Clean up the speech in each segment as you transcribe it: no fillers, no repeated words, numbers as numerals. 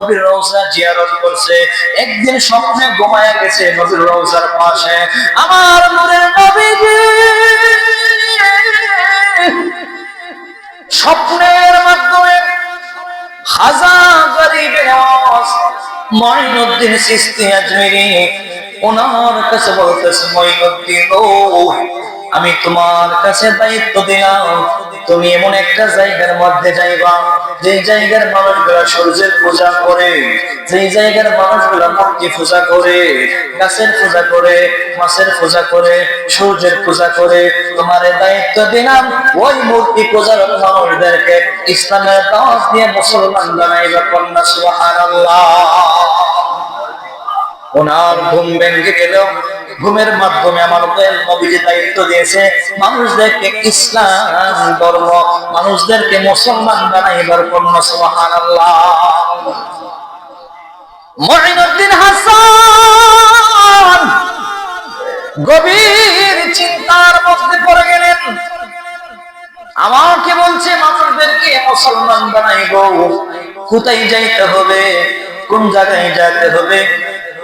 নবীর রওজা জিয়ারত করছে, একদিন স্বপ্নে ঘুমায়া গেছে নবীর রওজার পাশে। আমার নূরের নবীজি স্বপ্নের মাধ্যমে খাজা গরিবের নওয়াজ মঈনুদ্দিন চিশতি আজমিরি ওনার কাছে বলতেছে, মঈনুদ্দিন ও, আমি তোমার কাছে দায়িত্ব দিলাম, তুমি এমন একটা জায়গার মধ্যে যাইবা যে জায়গার মানুষগুলা সূর্যের পূজা করে, যে জায়গার মানুষগুলা মূর্তি পূজা করে, গাছের পূজা করে, মাছের পূজা করে, সূর্যের পূজা করে। তোমার দায়িত্ব দিলাম ওই মূর্তি পূজার মানুষদেরকে ইসলামের দাওয়াত দিয়ে মুসলমান বানাইবা। কন্যা সুবহানাল্লাহ। ওনার ঘুম ভেঙে গেল। ঘুমের মাধ্যমে আমার নবীজি দায়িত্ব দিয়েছে মানুষদেরকে ইসলাম ধর্ম, মানুষদেরকে মুসলমান বানাইবার। কন্যা সুবহানাল্লাহ। মঈনুদ্দিন হাসান গভীর চিন্তার মধ্যে পড়ে গেলেন। আমাকে বলছে মানুষদেরকে মুসলমান বানাইবো, কোথায় যাইতে হবে, কোন জায়গায় যাইতে হবে,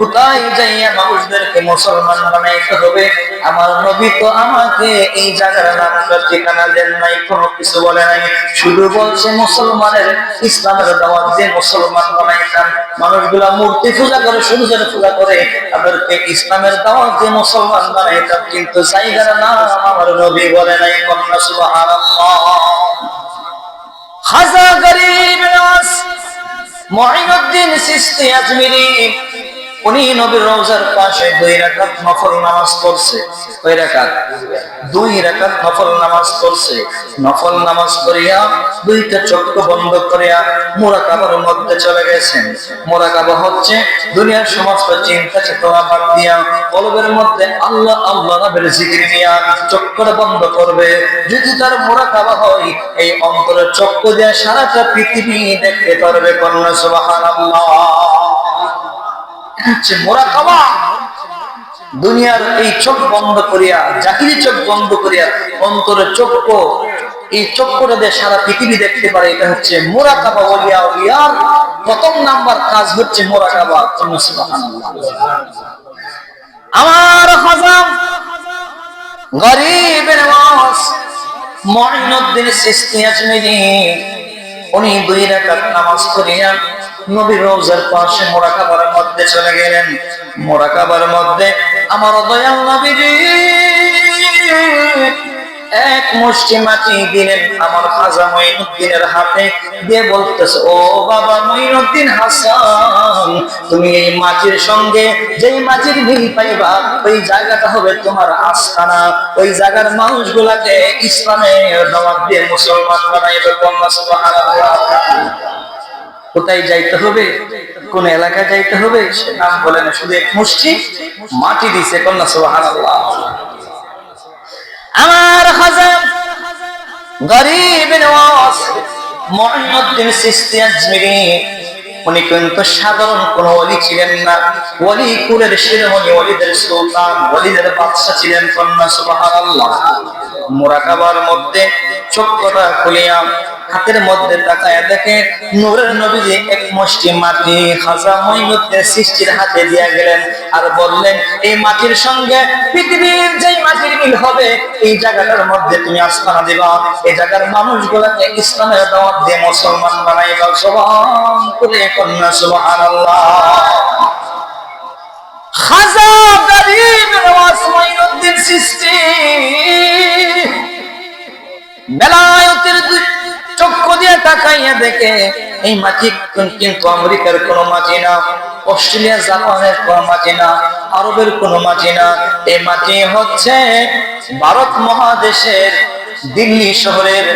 কোথায় যাইয়া মানুষদেরকে মুসলমান বানাইতে হবে। আমার নবী তো আমাকে এই জায়গার নামটা ঠিকানা দেন নাই, কোনো কিছু বলে নাই, শুধু বলছে মুসলমানের ইসলামের দাওয়াত দিয়ে মুসলমান বানাইতাম। মানুষগুলা মূর্তি পূজা করে, সূর্যের পূজা করে, তাদেরকে ইসলামের দাওয়াত দিয়ে মুসলমান বানাইতাম, কিন্তু জায়গার নাম আমার নবী বলে নাই। কন্যা সুবহানাল্লাহ। খাজা গরিব নওয়াজ মঈনুদ্দিন চিশতি আজমিরি উনি নবীর রওজার পাশে 2 রাকাত নফল নামাজ পড়ছে। কয় রাকাত? 2 রাকাত নফল নামাজ পড়ছে। নফল নামাজ পড়িয়া দুইটা চোখ বন্ধ করিয়া মুরাকাবার মধ্যে চলে গেছেন। মুরাকাবা হচ্ছে দুনিয়ার সমস্ত চিন্তা চেতনা বাদ দিয়া কলবের মধ্যে আল্লাহ আল্লাহ নামের জিকির নিয়া চোখ বন্ধ করবে। যদি তার মুরাকাবা হয়, এই অন্তরের চোখ দিয়ে সারাটা পৃথিবী দেখতে পারবে। কন্যা সুবহানাল্লাহ। মুরাকাবা। দুনিয়ার এই চোখ বন্ধ করিয়া, জাহিরি চোখ বন্ধ করিয়া অন্তরের চোখ, এই চক্ষুটা দিয়ে সারা পৃথিবী দেখতে পারে। এটা হচ্ছে মুরাকাবা। ওলিয়া ওলিয়ার প্রথম নাম্বার কাজ হচ্ছে মুরাকাবা। সুবহানাল্লাহ। আমার খাজা গরিব নওয়াজ মঈনুদ্দিন চিশতি আজমিরি উনি 2 রাকাত নামাজ পড়িয়া নবীর রওজার পাশে মুরাকাবার মধ্যে চলে গেলেন। মুরাকাবার মধ্যে আমার দয়াল নবীজি এক মুষ্টি মাটি দিলেন আমার খাজা মঈনুদ্দিনের হাতে, দিয়ে বলতেছে, ও বাবা মঈনুদ্দিন হাসান, তুমি এই মাটির সঙ্গে যেই মাটির মিল পাইবা, ওই জায়গাটা হবে তোমার আস্তানা। ওই জায়গার মানুষগুলাকে ইসলামের দাওয়াত দিয়ে মুসলমান বানাইবে। কন্যা সুবহানাল্লাহ। কোথায় যাইতে হবে, কোন এলাকায় যাইতে হবে সে নাম বলে না, শুধু এক মুষ্টি মাটি দিছে। কন্যা সুবহানাল্লাহ। আমার খাজা গরিব নওয়াজ মঈনুদ্দিন চিশতি আজমিরি উনি কিন্তু সাধারণ কোন ওলি ছিলেন না। ওলি কুলের শিরোমণি, ওলিদের সুলতান, ওলিদের বাদশা ছিলেন। কন্যা সুবহানাল্লাহ। মুরাকাবার মধ্যে চক্ষুটা খুলিয়া হাতের মধ্যে তাকায়া দেখে নূরের নবীজি এক মুষ্টি মাটি খাজা মঈনুদ্দিন চিশতির হাতে দিয়া গেলেন, আর বললেন, এই মাটির সঙ্গে পৃথিবীর যেই মাটির মিল হবে, এই জায়গাটার মধ্যে তুমি আস্তানা দিবা, এই জায়গার মানুষগুলোকে ইসলামের দাওয়াত দিয়ে মুসলমান বানাইবা। সুবহান করে কন্যা সুবহানাল্লাহ। খাজা গরিব নওয়াজ মঈনুদ্দিন চিশতি বেলায়েতের চক্ষু দিয়ে তাকাইয়া দেখে এই মাটি কিন্তু আমেরিকার কোন মাটি না, অস্ট্রেলিয়া জাপানের কোন মাটি না, আরবের কোন মাটি না। এই মাটি হচ্ছে ভারত মহাদেশের দিল্লি শহরের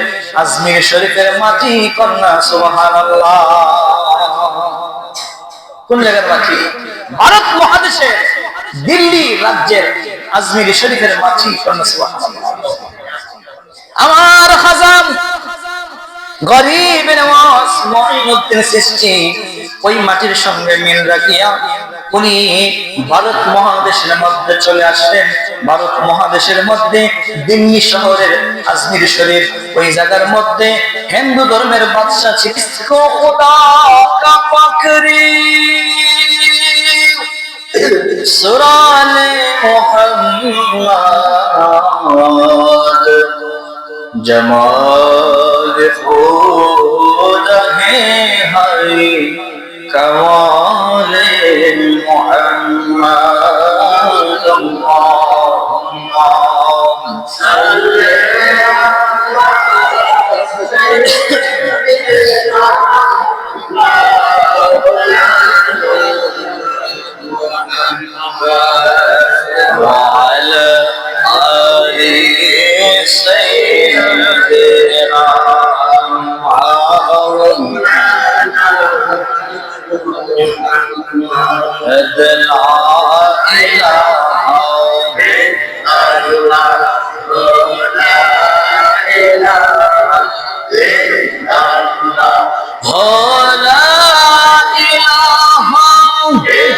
আজমির শরীফের মাটি। কন্যা সুবহানাল্লাহ। কোন জায়গার মাটি? ভারত মহাদেশের দিল্লি রাজ্যের আজমির শরীফের মাটি। কন্যা সুবহানাল্লাহ। আমার খাজা গরিব নওয়াজ মঈনুদ্দিন চিশতি ওই মাটির সঙ্গে মিল রাখিয়া উনি ভারত মহাদেশের মধ্যে চলে আসলেন। ভারত মহাদেশের মধ্যে দিল্লি শহরের আজমির শরীফ ওই জায়গার মধ্যে হিন্দু ধর্মের বাদশা ছিলেন। খোদা কা পাকরি সুরানে মুহাম্মদ जमाल खुदा है हर कमाल मोहम्मद अल्लाहुम्मा सल्ली وعلى آل سيدنا محمد لا إله إلا الله لا إله إلا الله لا إله إلا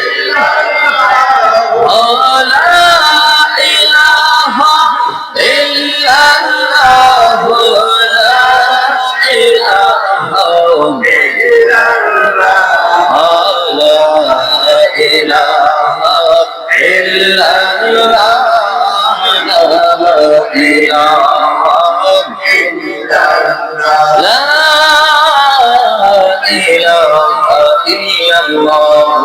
الله لا إله إلا الله لا إله إلا الله لا إله إلا الله لا إله إلا الله لا إله إلا الله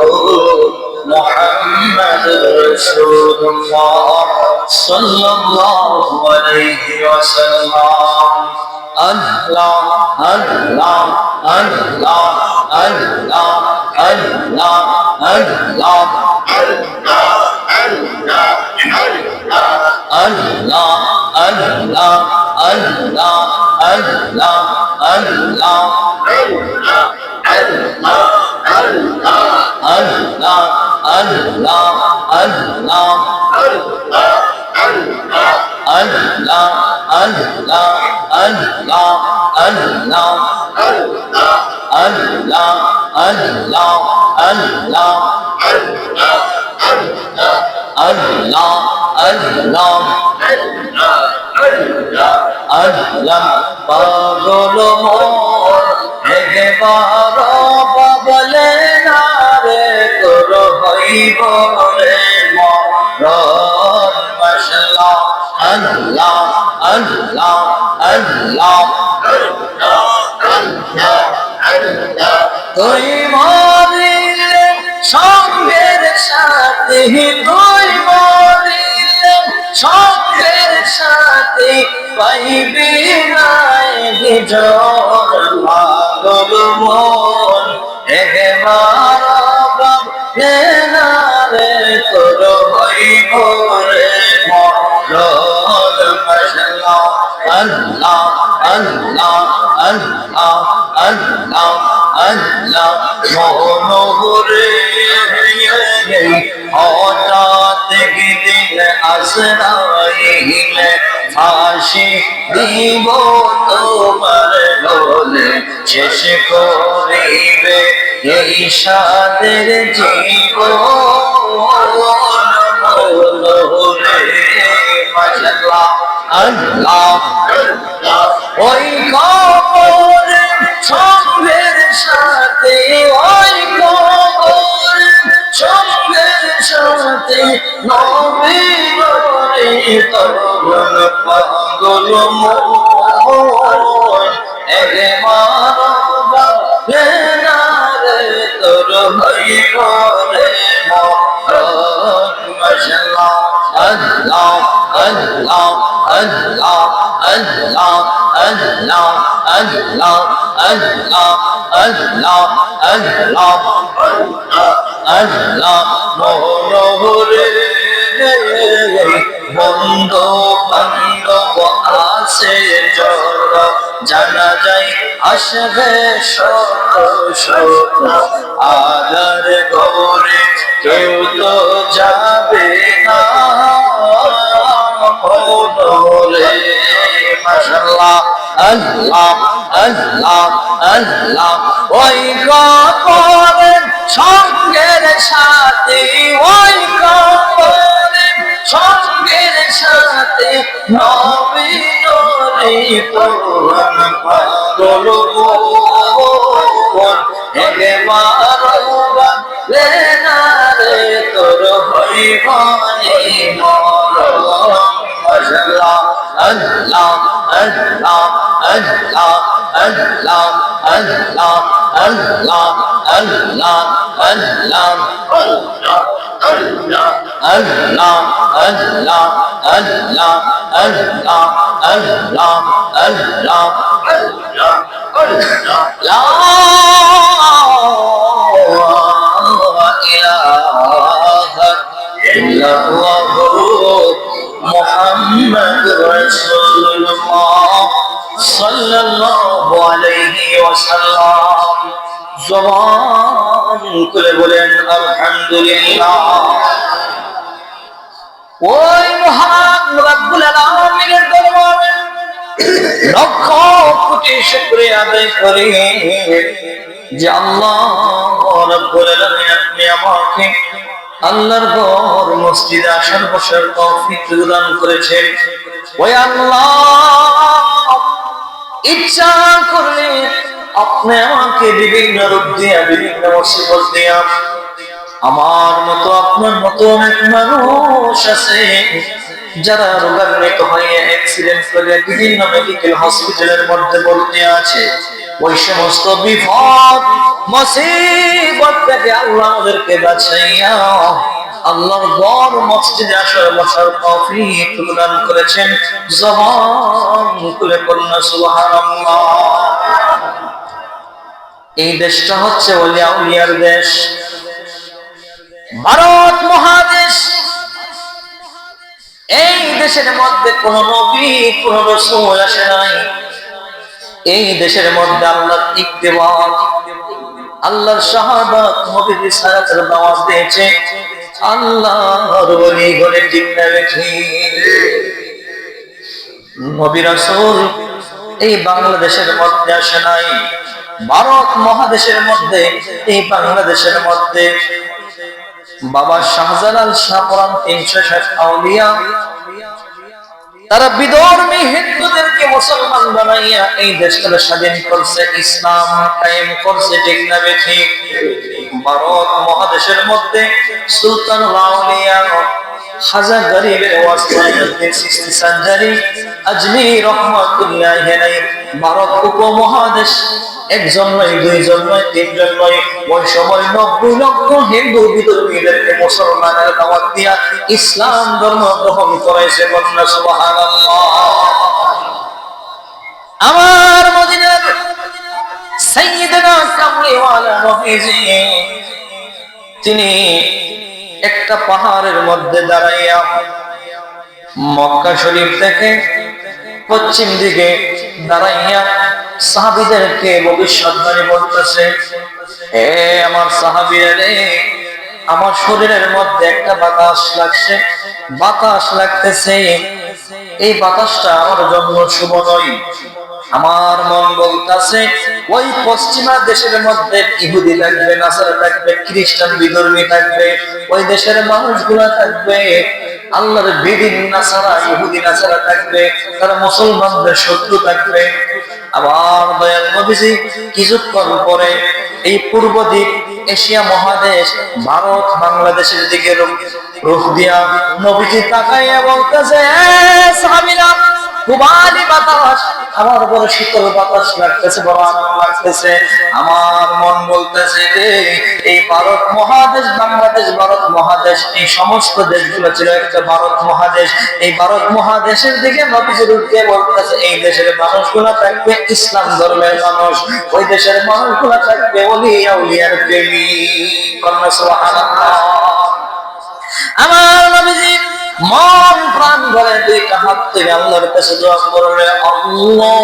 محمد رسول الله صلى الله عليه وسلم الله الله الله الله الله الله পাগল মোর একবার বাবলে না রে তোর হইব রে মরণ মাশাআল্লাহ আল্লাহ আল্লাহ আল্লাহ তুই মরিলে সঙ্গের সাথে তুই মরিলে সঙ্গের সাথে পাইবি নাই বিজয় পাগল মন একবার বাবলে না রে তোর হইব রে মরণ মাশাআল্লাহ আল্লাহ আল্লাহ আল্লাহ আল্লাহ আল্লাহ মনোহরে হঠাৎ দিন আজরাইলে ফাঁসি দিব তোমার গলে শেষ করিবে এই সাদের জীবন মনোহরে মাশাআল্লাহ আল্লাহ ওই কবরে সঙ্গের সাথে ওই কবরে সঙ্গের সাথে নবীর তরুণ পাগল মন একবার বাবলে না রে তোর হইব রে মরণ মাশাআল্লাহ আল্লাহ আল্লাহ আল্লাহ আল্লাহ আল্লাহ আল্লাহ আল্লাহ আল্লাহ আল্লাহ আল্লাহ মনোহরে বন্ধু বান্ধব আছে যত জানা যায় আসবে শত শত আদার গৌরে কেউ তো যাবে না মনোহরে মাশাআল্লাহ আল্লাহ আল্লাহ আল্লাহ ওই কবরের সঙ্গের সাথে তোর পাগল মন একবার রে না রে তোর হইবনে মরণ আল্লাহ আল্লাহ আল্লাহ আল্লাহ আল্লাহ আল্লাহ আল্লাহ আল্লাহ আল্লাহ আল্লাহ আল্লাহ আল্লাহ আল্লাহ আল্লাহ আল্লাহ আল্লাহ আল্লাহ লা ইলাহা ইল্লাল্লাহ মুহাম্মাদুর রাসূলুল্লাহ সাল্লাল্লাহু আলাইহি ওয়াসাল্লাম জবান খুলে বলেন আলহামদুলিল্লাহ। ওই মহান রব্বুল আলামিনের দরবারে লক্ষ কোটি শুকরিয়া আদায় করি যে আল্লাহ রব্বুল আলামিন আপনি আমাকে আল্লাহর ঘর মসজিদে আসার বসার তৌফিক দান করেছেন। ওই আল্লাহ ইচ্ছা করলে আপনি আমাকে বিভিন্ন রূপ দিয়া বিভিন্ন মুসিবত দিয়া আমার মতো আপনার মতো অনেক মানুষ আছে যারা রোগান্বিত হয়ে অ্যাক্সিডেন্ট করে বিভিন্ন মেডিকেল হসপিটালের মধ্যে ভর্তি আছে। ওই সমস্ত বিপদ মুসিবত থেকে আল্লাহ আমাদেরকে বাঁচাইয়া আল্লাহর ঘর মসজিদে আসার বসার তৌফিক দান করেছেন। জবান খুলে পড়ুন সুবহানাল্লাহ। এই দেশটা হচ্ছে ওলিয়া উলিয়ার দেশ, ভারত মহাদেশ। এই দেশের মধ্যে কোন নবী কোন রাসূল আসে নাই। এই দেশের মধ্যে আল্লাহর ইত্তেবা' আল্লাহর শাহাদাত নবীর রিসালাতের দাওয়াত দিয়েছে আল্লাহর ওলি গণে ঠিক না ঠিক। নবী রাসূল এই বাংলাদেশের মধ্যে আসে নাই, ভারত মহাদেশের মধ্যে এই বাংলাদেশের মধ্যে বাবা শাহজালাল শাহ পরান 360 আউলিয়া তারা বিধর্মী হিন্দুদেরকে মুসলমান বানাইয়া এই দেশটা স্বাধীন করছে, ইসলাম কায়েম করছে ঠিক না ঠিক। ভারত মহাদেশের মধ্যে সুলতান আউলিয়া হাজার গরিবের ওয়াসিউদ্দিন চিশতি সঞ্জারি আজমিরি রহমাতুল্লাহ আলাইহি ভারত উপমহাদেশ একজন নয়, দুইজন নয়, তিনজন নয়, ওই সময় 90 লক্ষ হিন্দু বিধর্মীদেরকে মুসলমানের দাওয়াত দিয়া ইসলাম ধর্ম গ্রহণ করাইছে। বলনা সুবহানাল্লাহ। আমার মদিনার সাইয়্যিদনা কামলিওয়ালা নবীজি তিনি একটা পাহাড়ের মধ্যে দাঁড়াইয়া মক্কা শরীফ থেকে পশ্চিম দিকে দাঁড়াইয়া সাহাবীদেরকে ভবিষ্যৎবাণী বলতেছে, হে আমার সাহাবীরা রে, আমার শরীরের মধ্যে একটা বাতাস লাগছে, বাতাস লাগতেছে, এই বাতাসটা আমার জন্য শুভ নয়। আমার মন বলতেছে ওই পশ্চিমা দেশের মধ্যে ইহুদি থাকবে, নাসারা থাকবে, খ্রিস্টান বিধর্মী থাকবে, ওই দেশের মানুষগুলা থাকবে আল্লাহর বেদিন নাসারা, ইহুদি নাসারা থাকবে, তারা মুসলমানদের শত্রু থাকবে। আবার দয়াল নবীজি কিছুক্ষণ পরে এই পূর্ব দিক এশিয়া মহাদেশ ভারত বাংলাদেশের দিকে রুখ দিয়া নবীজি তাকাইয়া বলতেছে, সাহাবীরা খুবালি বাতাস, আমার বড় শীতল বাতাস লাগতেছে, বড় আনন্দ লাগতেছে। আমার মন বলতেছে যে এই ভারত মহাদেশ, বাংলাদেশ ভারত মহাদেশ, এই সমস্ত দেশগুলো ছিল একটা ভারত মহাদেশ। এই ভারত মহাদেশের দিকে নবীজি রুখে বলতেছে, এই দেশের মানুষগুলো থাকবে ইসলাম ধর্মের মানুষ, ওই দেশের মানুষগুলো থাকবে ওলিয়া উলিয়ার প্রেমিক। সুবহানাল্লাহ। আমার নবীজি মন প্রাণ ভরে দুইটা হাত থেকে আল্লাহর কাছে দোয়া করলে, আল্লাহ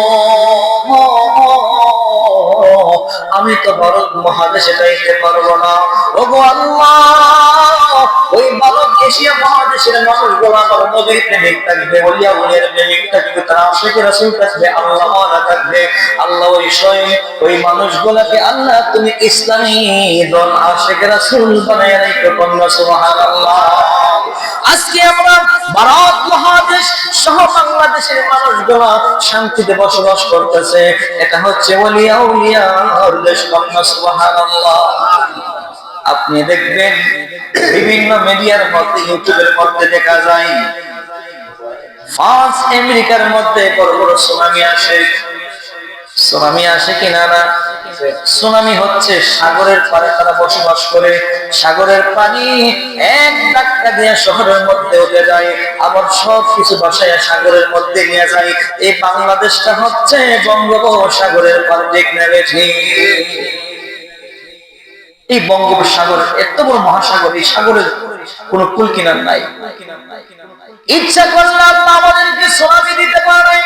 আমি তো ভারত মহাদেশে যাইতে পারবো না, ওগো আল্লাহ ওই ভারত এশিয়া মহাদেশের মানুষগুলো আমার নবীর প্রেমিক থাকবে, ওলিয়া উলিয়ার প্রেমিক থাকবে, তারা আশিক রাসূল থাকবে, আল্লাহ ওয়ালা থাকবে। আল্লাহ ওই স্বয়ং ওই মানুষগুলোকে আল্লাহ তুমি ইসলামী দল আশিক রাসূল বানায় রাখো। সুবহানাল্লাহ। আজকে আমরা ভারত মহাদেশ সহ বাংলাদেশের মানুষগুলো শান্তিতে বসবাস করতেছে। এটা হচ্ছে ওলিয়া উলিয়ার দেশ। সুবহানাল্লাহ। আপনি দেখবেন বিভিন্ন মিডিয়ার মধ্যে, ইউটিউবের মধ্যে দেখা যায় ফ্রান্স আমেরিকার মধ্যে বড় বড় সুনামি আসে। সুনামি আসে কিনা না? সুনামি হচ্ছে সাগরের পারে তারা বসবাস করে, সাগরের পানি এক ধাক্কা দিয়ে শহরের মধ্যে উঠে যায়, আবার সব কিছু বাসায় সাগরের মধ্যে নিয়ে যায়। এই বাংলাদেশটা হচ্ছে বঙ্গোপসাগরের পারে, ঠিক না বেঠি? এই বঙ্গোপসাগর এত বড় মহাসাগর, এই সাগরের কোন কুল কিনার নাই। ইচ্ছা করলে আল্লাহ আমাদেরকে সুনামি দিতে পারে,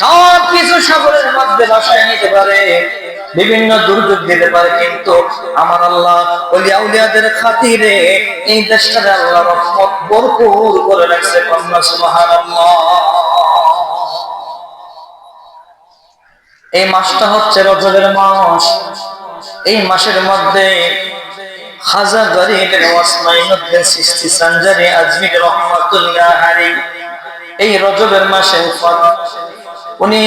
সবকিছু সাগরের মধ্যে ভাসায় নিতে পারে, বিভিন্ন দুর্যোগ দিতে পারে, কিন্তু আমার আল্লাহ ওলিয়া উলিয়াদের খাতিরে এই দেশটারে আল্লাহ রহমত ভরপুর করে রাখছে। সুবহানাল্লাহ। এই মাসটা হচ্ছে রজবের মাস। এই মাসের মধ্যে খাজা গরিব নওয়াজ মাইনুদ্দিন চিশতি সানজারি আজমিরি রাহমাতুল্লাহ আলাইহি এই রজবের মাসে উনি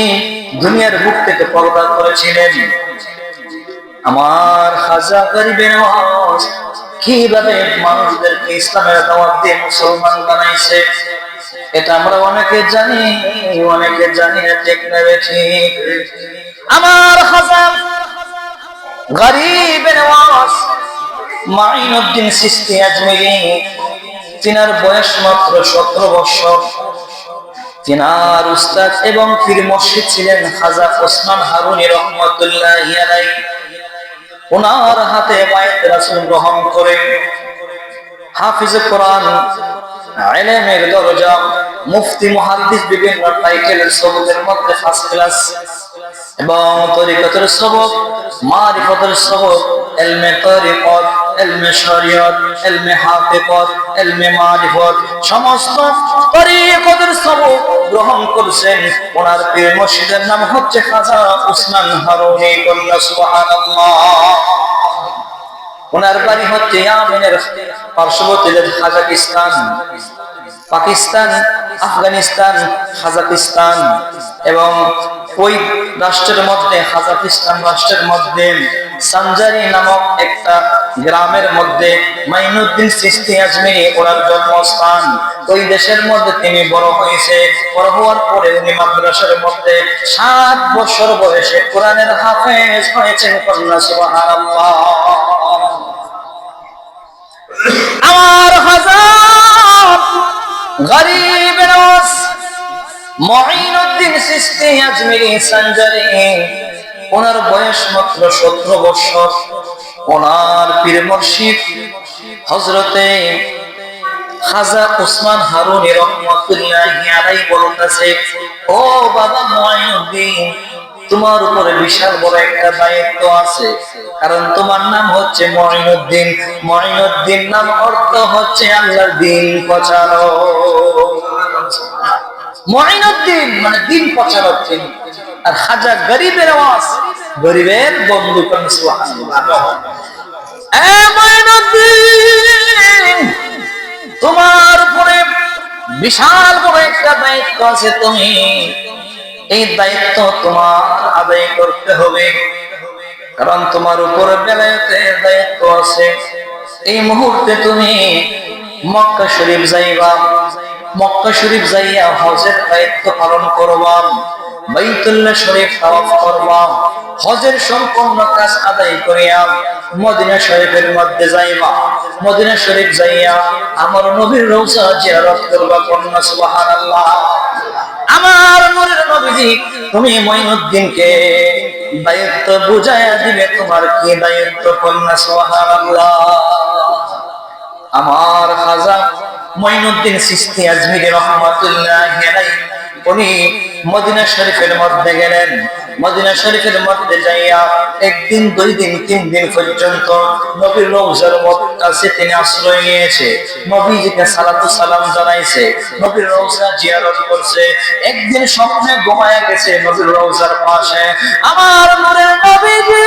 দুনিয়ার বুক থেকে পর্দা করেছিলেন। আমার খাজা গরিব নওয়াজ কিভাবে মানুষদেরকে ইসলামের দাওয়াত দিয়ে মুসলমান বানাইছে, এটা আমরা অনেকে জানি, অনেকে জানি না, ঠিক না ঠিক? আমার খাজা গরিব নওয়াজ মাইনুদ্দিন চিশতি আজমিরি, তিনার বয়স মাত্র 17 বছর। তিনার উস্তাদ এবং পীর মুর্শিদ ছিলেন খাজা ওসমান হারুনী রাহমাতুল্লাহি আলাইহি। ওনার হাতে বায়াত রাসূল গ্রহণ করে হাফিজ কোরআন, ইলমের দরজা, মুফতি, মুহাদ্দিস, বিভিন্ন টাইটেলের সবকের মধ্যে ফার্স্ট ক্লাস, এবং তরিকতের সবক, মারিফতের সবক, ইলমে তরিকত, ইলমে শরিয়ত, ইলমে হাকিকত, ইলমে মারিফত, সমস্ত তরিকতের সবক গ্রহণ করেছেন। ওনার পীর মুর্শিদের নাম হচ্ছে খাজা ওসমান হারুনী। সুবহানাল্লাহ। ওনার বাড়ি হচ্ছে ইয়ামেনের পার্শ্ববর্তী কাজাকিস্তান, পাকিস্তান, আফগানিস্তান, কাজাকিস্তান, এবং ওই রাষ্ট্রের মধ্যে, কাজাকিস্তান রাষ্ট্রের মধ্যে সানজারি নামক একটা গ্রামের মধ্যে মাইনুদ্দিন চিশতি আজমিরি ওনার জন্মস্থান। ওই দেশের মধ্যে তিনি বড় হয়েছে। বড় হওয়ার পরে উনি মাদ্রাসার মধ্যে 7 বছর বয়সে কোরআনের হাফেজ হয়েছেন। সুবহানাল্লাহ। আমার খাজা গরিব নওয়াজ মাইনুদ্দিন চিশতি আজমিরি সানজারি, ওনার বয়স মাত্র 17 বছর। ওনার পীর মুর্শিদ হযরতে খাজা ওসমান হারুনী রাহমাতুল্লাহি আলাইহি বলতেছে, ও বাবা মাইনুদ্দিন, তোমার উপরে বিশাল বড় একটা দায়িত্ব আছে, কারণ তোমার নাম হচ্ছে মাইনুদ্দিন। মাইনুদ্দিন নাম অর্থ হচ্ছে আল্লাহর দিন প্রচারক। মাইনুদ্দিন মানে দিন প্রচারক। আর খাজা গরিবের আওয়াজ, গরিবের বন্ধু। সুবহানাল্লাহ। এ মাইনুদ্দিন, তোমার উপরে বিশাল বড় একটা দায়িত্ব আছে, তুমি এই দায়িত্ব তোমার আদায় করতে হবে, কারণ তোমার উপরে বেলায়েতের দায়িত্ব আছে। এই মুহূর্তে তুমি মক্কা শরীফ যাইবা, মক্কা শরীফ যাইয়া হজের দায়িত্ব পালন করবা, বাইতুল্লাহ শরীফ তাওয়াফ করবা, হজের সম্পূর্ণ কাজ আদায় করিয়া মদিনা শরীফের মধ্যে যাইবা। মদিনা শরীফ যাইয়া আমার নবীর রওজা জিয়ারত করবা। সুবহানাল্লাহ। আমার নূরের নবীজি, তুমি মাইনুদ্দিনকে দায়িত্ব বুঝাইয়া দিবে, তোমার কি দায়িত্ব? সুবহানাল্লাহ। আমার খাজা মাইনুদ্দিন চিশতি আজমিরি রাহমাতুল্লাহি আলাইহি উনি মদিনা শরীফের মধ্যে গেলেন। মদিনা শরীফের মধ্যে যাইয়া 1 দিন 2 দিন 3 দিন পর্যন্ত নবীর রওজার কাছে তিনি আশ্রয় নিয়েছে, নবীজিকে সালাতু সালাম জানাইছে, নবীর রওজা জিয়ারত করছে। একদিন স্বপ্নে ঘুমায়া গেছে নবীর রওজার পাশে। আমার নূরের নবীজি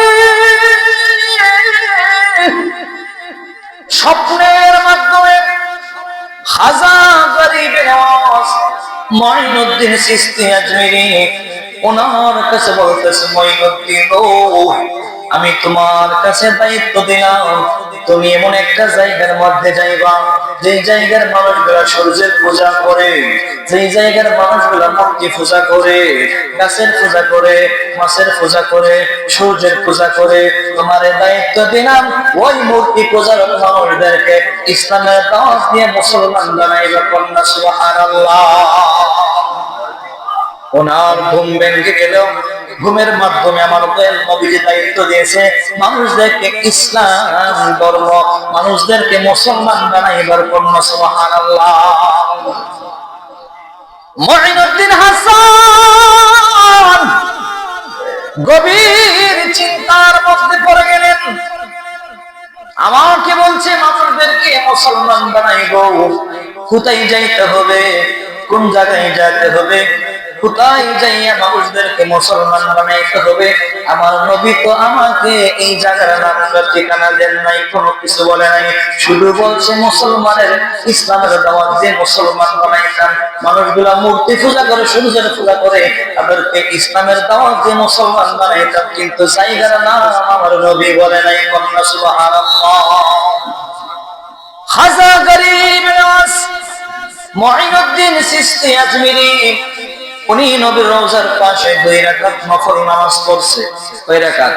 স্বপ্নের মাধ্যমে খাজা গরিব নওয়াজ মঈনুদ্দিন চিশতি আজমিরি ওনার কাছে বলতেছে, মঈনুদ্দিন ও, আমি তোমার কাছে দায়িত্ব দিলাম, তুমি এমন একটা জায়গার মধ্যে যাইবা যে জায়গার মানুষগুলা সূর্যের পূজা করে, যেই জায়গার মানুষগুলা মূর্তি পূজা করে, গাছের পূজা করে, মাছের পূজা করে, সূর্যের পূজা করে। তোমার দায়িত্ব দিলাম ওই মূর্তি পূজার মানুষদেরকে ইসলামের দাওয়াত দিয়ে মুসলমান বানাইবা। কন্যা সুবহানাল্লাহ। ওনার ঘুম ভেঙে গেল, ঘুমের মাধ্যমে আমার দয়াল নবীজি দায়িত্ব দিয়েছে মানুষদেরকে ইসলাম ধর্ম, মানুষদেরকে মুসলমান বানাইবার। কন্যা সুবহানাল্লাহ। মঈনুদ্দিন হাসান গভীর চিন্তার মধ্যে পড়ে গেলেন। আমাকে বলছে মানুষদেরকে মুসলমান বানাইবো, কোথায় যাইতে হবে, কোন জায়গায় যেতে হবে, কোথায় যাইয়া মানুষদেরকে মুসলমান বানাইতে হবে। আমার নবী তো আমাকে এই জায়গার নামটা ঠিকানা দেন নাই, কোনো কিছু বলে নাই, শুধু বলছে মুসলমানের ইসলামের দাওয়াত দিয়ে মুসলমান বানাইতাম। মানুষগুলা মূর্তি পূজা করে, সূর্যের পূজা করে, তাদেরকে ইসলামের দাওয়াত দিয়ে মুসলমান বানাইতাম, কিন্তু জায়গার নাম আমার নবী বলে নাই। কন্যা সুবহানাল্লাহ। খাজা গরিব নওয়াজ মঈনুদ্দিন চিশতি আজমিরি উনি নবীর রওজার পাশে 2 রাকাত নফল নামাজ পড়ছে। কয় রাকাত?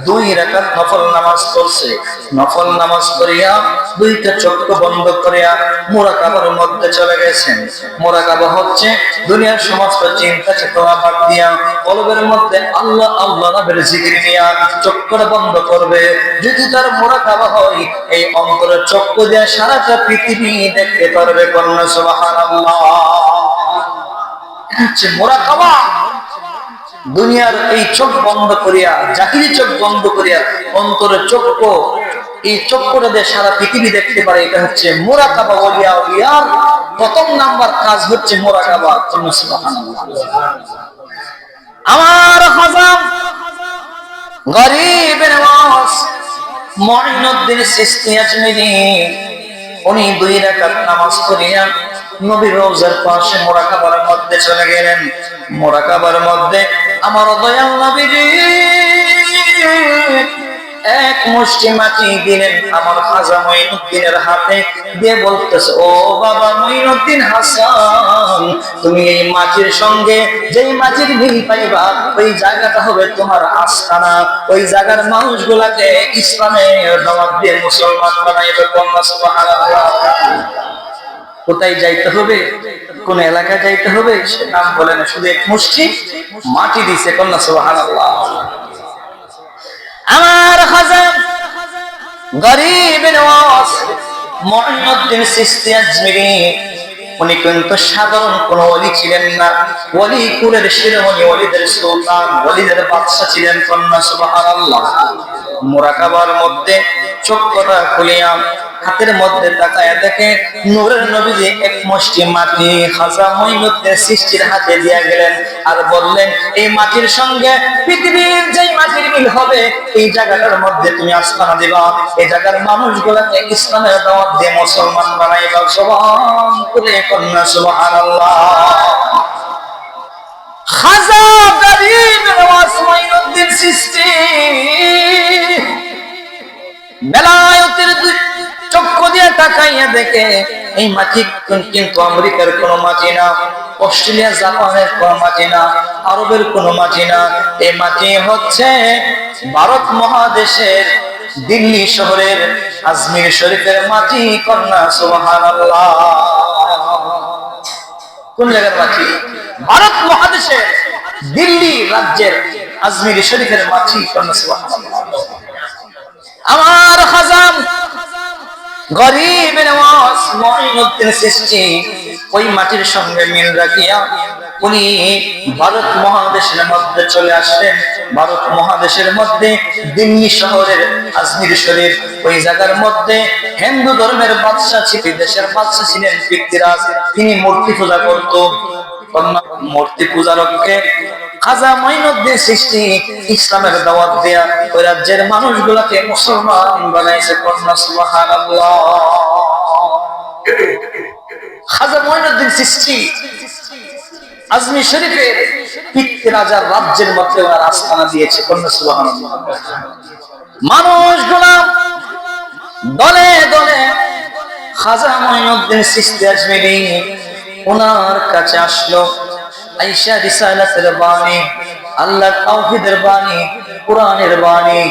2 রাকাত নফল নামাজ পড়ছে। নফল নামাজ পড়িয়া দুইটা চোখ বন্ধ করিয়া মুরাকাবার মধ্যে চলে গেছেন। মুরাকাবা হচ্ছে দুনিয়ার সমস্ত চিন্তা চেতনা বাদ দিয়া কলবের মধ্যে আল্লাহ আল্লাহ নামের জিকির নিয়া চোখটা বন্ধ করবে। যদি তার মুরাকাবা হয়, এই অন্তরের চোখ দিয়ে সারাটা পৃথিবী দেখতে পারবে। কন্যা সুবহানাল্লাহ। মুরাকাবা দুনিয়ার এই চোখ বন্ধ করিয়া, জাহিরি চোখ বন্ধ করিয়া অন্তরের চক্ষু, এই চক্ষুটা দিয়ে সারা পৃথিবী দেখতে পারে। এটা হচ্ছে মুরাকাবা। ওলিয়া ওলিয়ার প্রথম নাম্বার কাজ হচ্ছে মুরাকাবা। আমার হযরত গরিব নওয়াজ মঈনুদ্দিন চিশতি আজমিরি উনি 2 রাকাত নামাজ পড়িয়া নবীর রওজার পাশে মুরাকাবার মধ্যে চলে গেলেন। মুরাকাবার মধ্যে আমার দয়াল নবীজি এক মুষ্টি মাটি দিলেন আমার খাজা মঈনুদ্দিনের হাতে, দিয়ে বলতেছে, ও বাবা মঈনুদ্দিন হাসান, তুমি এই মাটির সঙ্গে যেই মাটির মিল পাইবা, ওই জায়গাটা হবে তোমার আস্তানা। ওই জায়গার মানুষগুলাকে ইসলামের দাওয়াত দিয়ে মুসলমান বানাইবে। কন্যা সুবহানাল্লাহ। কোথায় যাইতে হবে, কোন এলাকায় যাইতে হবে সে নাম বলে না, শুধু এক মুষ্টি মাটি দিছে। কন্যা সুবহানাল্লাহ। আমার খাজা গরিব নওয়াজ মঈনুদ্দিন চিশতি আজমিরি উনি কিন্তু সাধারণ কোন ওলি ছিলেন না। ওলি কুলের শিরোমণি, ওলিদের সুলতান, ওলিদের বাদশা ছিলেন। কন্যা সুবহানাল্লাহ। মুরাকাবার মধ্যে চক্ষুটা খুলিয়া হাতের মধ্যে তাকায় দেখে নূরের নবীজি এক মুষ্টি মাটি খাজা মঈনুদ্দিন চিশতির হাতে দিয়া গেলেন, আর বললেন, এই মাটির সঙ্গে পৃথিবীর যেই মাটির মিল হবে, এই জায়গাটার মধ্যে তুমি আস্তানা দিবা, এই জায়গার মানুষগুলোকে ইসলামের দাওয়াত দিয়ে মুসলমান বানাইবা। সুবহান করে কন্যা সুবহানাল্লাহ। খাজা গরিব নওয়াজ মঈনুদ্দিন চিশতি বেলায়েতের চক্ষু দিয়ে তাকাইয়া দেখে এই মাটি কিন্তু আমেরিকার কোন মাটি না, অস্ট্রেলিয়া জাপানের কোন মাটি না, আরবের কোন মাটি না। এই মাটি হচ্ছে ভারত মহাদেশের দিল্লি শহরের আজমির শরীফের মাটি। কন্যা সুবহানাল্লাহ। কোন জায়গার মাটি? ভারত মহাদেশের দিল্লি রাজ্যের আজমির শরীফের মাটি। কন্যা সুবহানাল্লাহ। আমার খাজা গরিব নওয়াজ মঈনুদ্দিন চিশতি ওই মাটির সঙ্গে মিল রাখিয়া উনি ভারত মহাদেশের মধ্যে চলে আসলেন। ভারত মহাদেশের মধ্যে দিল্লি শহরের আজমির শরীফ, ওই জায়গার মধ্যে হিন্দু ধর্মের বাদশা ছিলেন, দেশের বাদশা ছিলেন পৃথ্বীরাজ। তিনি মূর্তি পূজা করত। মূর্তি পূজারকে খাজা মঈনুদ্দিন চিশতি ইসলামের দাওয়াত দেয়া ওই রাজ্যের মানুষগুলোকে মুসলমান বানাইছে। কন্যা সুবহানাল্লাহ। খাজা মঈনুদ্দিন চিশতি আজমি শরীফের পিতৃ রাজার রাজ্যের মধ্যে ওনার আস্তানা দিয়েছে। সুবহানাল্লাহ। মানুষগুলা দলে দলে খাজা মঈনুদ্দিন চিশতি আজমিরি ওনার কাছে আসলো। আয়েশা রিসালাতের বাণী, আল্লাহর তাওহীদের বাণী, কোরআনের বাণী,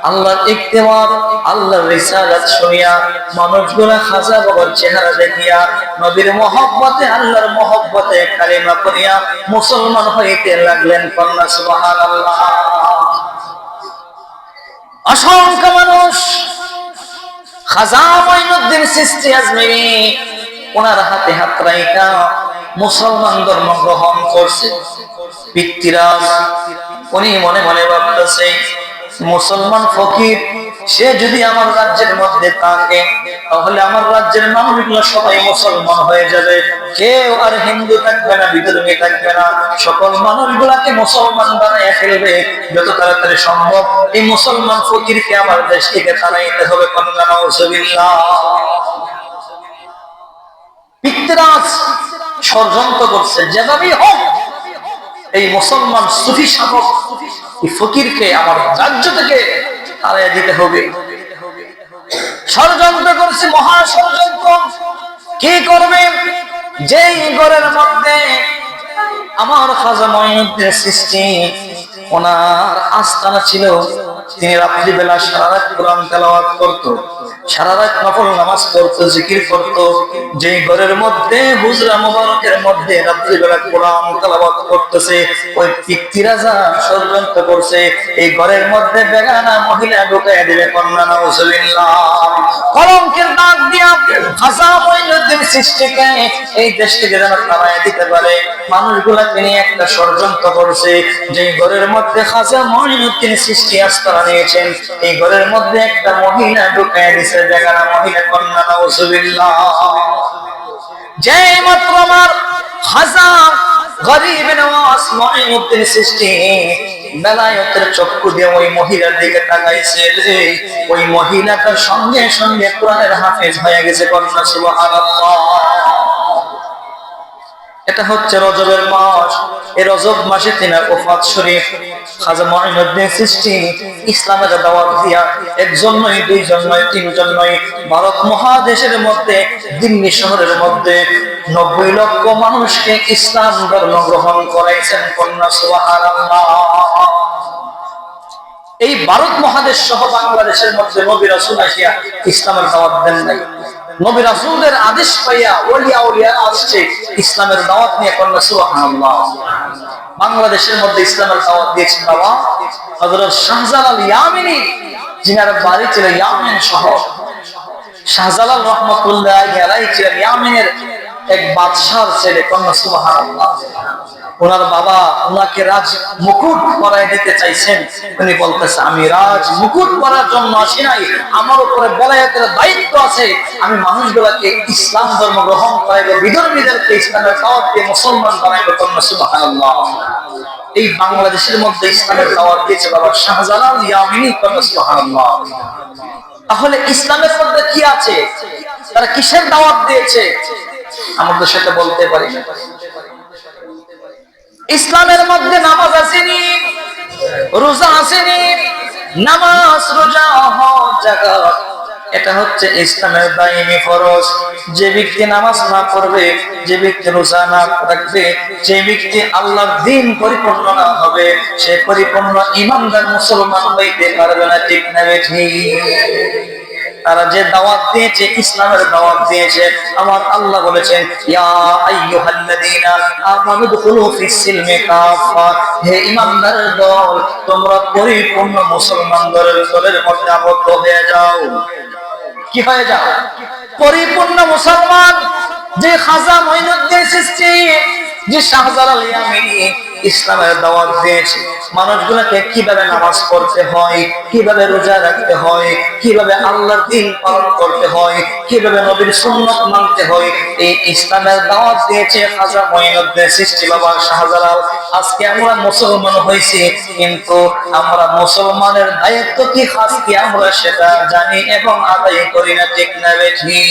আল্লাহর ইক্তেমার, আল্লাহর রিসালাত শুনিয়া মানুষগুলা খাজা বাবার চেহারা দেখিয়া নবীর মহব্বতে, আল্লাহর মহব্বতে কালিমা পড়িয়া মুসলমান হইতে লাগলেন। কন্যা সুবহানাল্লাহ। অসংখ্য মানুষ খাজা মঈনুদ্দিন চিশতি আজমিরি ওনার হাতে হাত রাইখা মুসলমান ধর্ম গ্রহণ করছে। পিতৃরাজ উনি মনে মনে ভাবতেছে, মুসলমান ফকির সে যদি আমার রাজ্যের মধ্যে থাকে তাহলে আমার রাজ্যের মানুষগুলো সবাই মুসলমান হয়ে যাবে, কেউ আর হিন্দু থাকবে না, বিধর্মী থাকবে না, সকল মানুষগুলাকে মুসলমান বানায় ফেলবে। যত তাড়াতাড়ি সম্ভব এই মুসলমান ফকিরকে আমার দেশ থেকে তাড়াইতে হবে। পিতৃরাজ ষড়যন্ত্র করছে, যেভাবেই হোক এই মুসলমান সুফি শাসক এই ফকিরকে আমার রাজ্য থেকে তাড়াইয়া দিতে হবে। ষড়যন্ত্র করছে, মহা ষড়যন্ত্র। কি করবে? যেই ঘরের মধ্যে আমার খাজা মঈনুদ্দিন চিশতি ওনার আস্তানা ছিল, তিনি রাত্রিবেলা সারা রাত কোরআন তেলাওয়াত করতো, সারা রাত নফল নামাজ পড়তো, জিকির করতো। যে ঘরের মধ্যে হুজরা মুবারকের মধ্যে রাত্রিবেলা কোরআন তেলাওয়াত করতেছে, ওই পিতৃরাজা ষড়যন্ত্র করছে এই ঘরের মধ্যে বেগানা মহিলা ঢুকাইয়া দিবে। কন্যা নাউজুবিল্লাহ। কলঙ্কের দাগ দিয়া খাজা মঈনুদ্দিন চিশতিকে এই দেশ থেকে যেন তাড়াইয়া দিতে পারে মানুষগুলাকে নিয়ে একটা ষড়যন্ত্র করছে। যে ঘরের মধ্যে খাজা মঈনুদ্দিন চিশতি আস্তানা নিয়েছেন এই ঘরের মধ্যে একটা মহিলা ঢুকাইয়া দিছে, বেগানা মহিলা। কন্যা নাউজুবিল্লাহ। যে মাত্র আমার খাজা গরিব নওয়াজ মঈনুদ্দিন চিশতি বেলায়েতের চক্ষু দিয়ে ওই মহিলার দিকে তাকাইছে, ওই মহিলাটার সঙ্গে সঙ্গে কোরআনের হাফেজ হয়ে গেছে। কন্যা সুবহানাল্লাহ। এটা হচ্ছে রজবের মাস। এই রজব মাসে তিনি ওফাত শরীফ খাজা মঈনুদ্দিন চিশতি ইসলামের দাওয়াত দিয়া একজন নয়, দুইজন নয়, তিনজন নয়, ভারত মহাদেশের মধ্যে দিল্লি শহরের মধ্যে 90 লক্ষ মানুষকে ইসলাম ধর্ম গ্রহণ করাইছেন। কন্যা সুবহানাল্লাহ। এই ভারত মহাদেশ সহ বাংলাদেশের মধ্যে নবী রাসূল আসিয়া ইসলামের দাওয়াত দেন নাই। নবী রাসূলের আদেশ পাইয়া ওলিয়া ওলিয়া আসছে ইসলামের দাওয়াত নিয়ে। কন্যা সুবহানাল্লাহ। বাংলাদেশের মধ্যে ইসলামের দাওয়াত দিয়েছেন বাবা হযরত শাহজালাল ইয়ামিনী, যিনার বাড়ি ছিল ইয়ামিন শহর। শাহজালাল রহমাতুল্লাহ আলাইহি ছিলেন ইয়ামিনের এক বাদশার ছেলে। কন্যা সুবহানাল্লাহ। ওনার বাবা ওনাকে রাজ মুকুট পরায় দিতে চাইছেন। উনি বলতেছে, আমি রাজ মুকুট পরার জন্য আসি নাই, আমার উপরে বেলায়েতের দায়িত্ব আছে। আমি মানুষগুলোকে ইসলাম ধর্ম গ্রহণ করাইবো, বিধর্মীদেরকে ইসলামের দাওয়াত দিয়ে মুসলমান বানাইবো। কন্যা সুবহানাল্লাহ। এই বাংলাদেশের মধ্যে ইসলামের দাওয়াত দিয়েছে বাবা শাহজালাল ইয়ামিনী। কন্যা সুবহানাল্লাহ। তাহলে ইসলামের মধ্যে কি আছে? তারা কিসের দাওয়াত দিয়েছে? আমাদের সেটা বলতে পারি না। ইসলামের মধ্যে নামাজ আসেনি, রোজা আসেনি। নামাজ, রোজা, হজ, যাকাত এটা হচ্ছে ইসলামের দায়মি ফরজ। যে ব্যক্তি নামাজ না পড়বে, যে ব্যক্তি রোজা না রাখবে, যে ব্যক্তি আল্লাহর দ্বীন পরিপূর্ণ না হবে, সে পরিপূর্ণ ঈমানদার মুসলমান হইতে পারবে না। ঠিক না ঠিক? তারা যে দাওয়াত দিয়েছে, ইসলামের দাওয়াত দিয়েছে, আমার আল্লাহ বলেছেন, ইয়া আইয়ুহাল্লাযীনা আমানু দুখুলু ফিস সিলমি কাফা। হে ঈমানদারের দল, তোমরা পরিপূর্ণ মুসলমান দলের মধ্যে আবদ্ধ হয়ে যাও। কি হয়ে যাও? পরিপূর্ণ মুসলমান। যে খাজা মঈনুদ্দিন চিশতি, যে শাহজালাল ইয়ামিনী ইসলামের দাওয়াত দিয়েছে, মানুষগুলোকে কিভাবে নামাজ পড়তে হয়, কিভাবে রোজা রাখতে হয়, কিভাবে আল্লাহর দ্বীন পালন করতে হয়, কিভাবে নবীর সুন্নাত মানতে হয়, এই ইসলামের দাওয়াত দিয়েছে খাজা মঈনুদ্দিন চিশতি বাবা শাহজালাল। আজকে আমরা মুসলমান হইছি, কিন্তু আমরা মুসলমানের দায়িত্ব কি খাস কি আমরা সেটা জানি এবং আদায় করি না। ঠিক না ঠিক?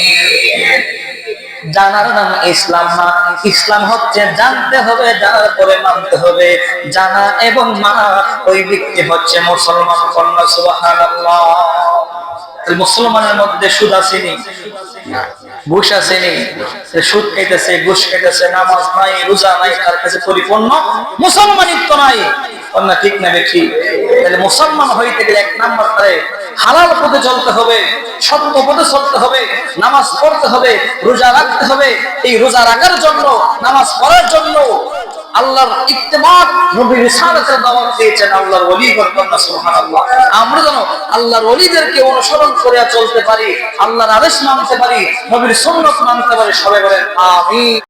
জানার নাম ইসলাম না। ইসলাম হচ্ছে জানতে হবে, জানার পরে মানতে হবে। জানা এবং মানা, ওই ব্যক্তি হচ্ছে মুসলমান। কন্যা সুবহানাল্লাহ। মুসলমানের মধ্যে সুদ আসেনি, ঘুষ আসেনি। সুদ খাইতেছে, ঘুষ খাইতেছে, নামাজ নাই, রোজা নাই, তার কাছে পরিপূর্ণ মুসলমানিত্ব নাই। কন্যা ঠিক না বেঠি? তাহলে মুসলমান হইতে গেলে এক নাম্বার তারে হালাল পথে চলতে হবে, সত্য পথে চলতে হবে, নামাজ পড়তে হবে, রোজা রাখতে হবে। এই রোজা রাখার জন্য, নামাজ পড়ার জন্য আল্লাহর ইত্তেবা, নবীর রিসালাতের দাওয়াত দিয়েছেন আল্লাহর ওলিগণ। কন্যা সুবহানাল্লাহ। আমরা যেন আল্লাহর ওলিদেরকে অনুসরণ করে চলতে পারি, আল্লাহর আদেশ মানতে পারি, নবীর সুন্নাত মানতে পারি। সবাই বলেন আমিন।